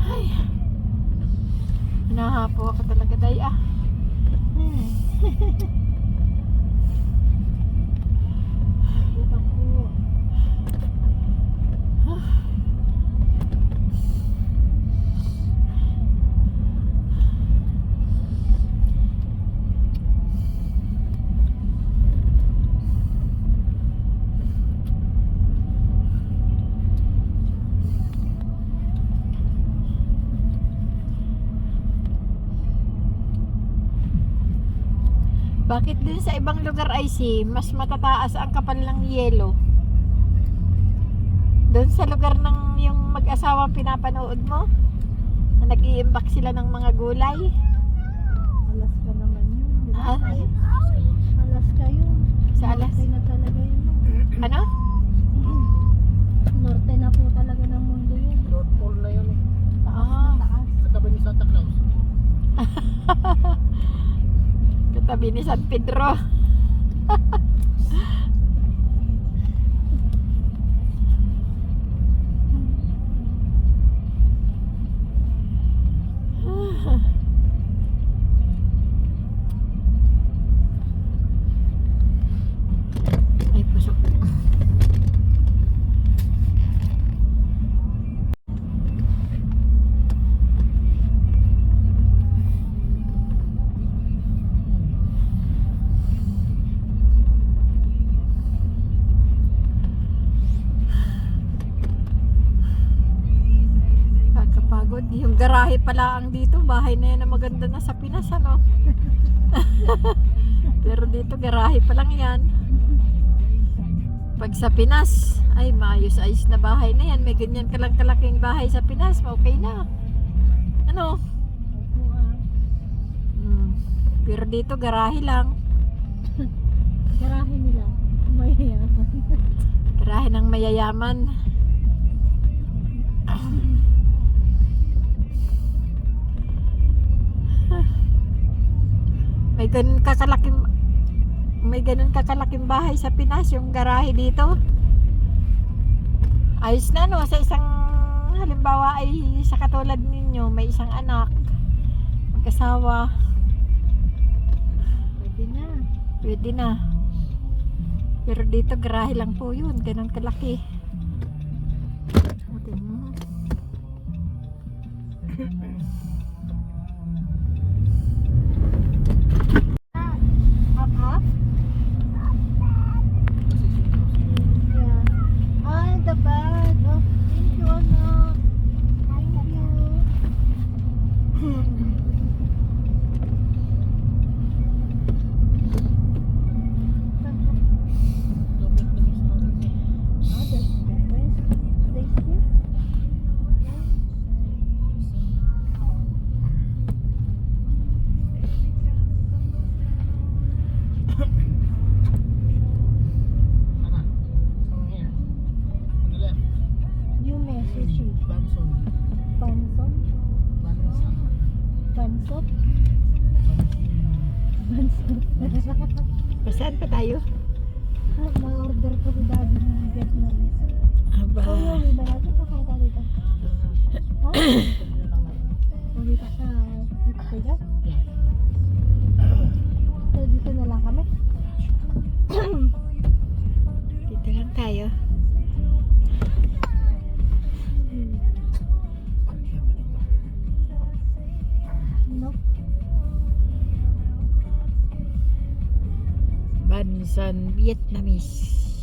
Ay, nahapo ako talaga day ah. Buka po. Bakit din sa ibang lugar ay mas matataas ang kapal ng yelo? Doon sa lugar ng yung mag-asawa pinapanood mo, na nag-iimbak sila ng mga gulay. Alaska naman yun. Di ba? Ah, Alaska yun. Sa Alaska? Norte na talaga yun. ano? Norte na po talaga ng mundo yun. North Pole na yun. Ah, Taas. Katabi ni Santa Claus. katabi ni San Pedro. Ay, pusok. Pagod. Yung garahe pala ang dito. Bahay na yan na maganda na sa Pinas, ano? Pero dito, garahe pa lang yan. Pag sa Pinas, ay maayos-ayos na bahay na yan. May ganyan kalang kalaking bahay sa Pinas. Okay na. Ano? Opo ah. Pero dito, garahe lang. Garahe nila. Mayayaman. Garahe ng mayayaman. May ganun kakalaking bahay sa Pinas, yung garahe dito. Ayos na no, sa isang halimbawa ay sa katulad ninyo, may isang anak, mag-asawa, Pwede na. pwede na. Pero dito garahe lang po yun, ganun kalaki. Buti mo. Up? Yeah. Ah, the bag. Oh, thank you, anak. Thank you. Ah, that's nice. Thank you. Sana. Somewhere here. On the left. Yume, sushi. Banson. Panson? Bansa. Pansot? Bansin. Pansot. Saan pa tayo? Ma-order ko si daddy ng Vietnamese. Aba. Oh, uwi ba natin? Pakita dito. Ha? Uwi pa sa dito kayo? So, dito na lang kami. Dito lang tayo. No? Bansan Vietnamese.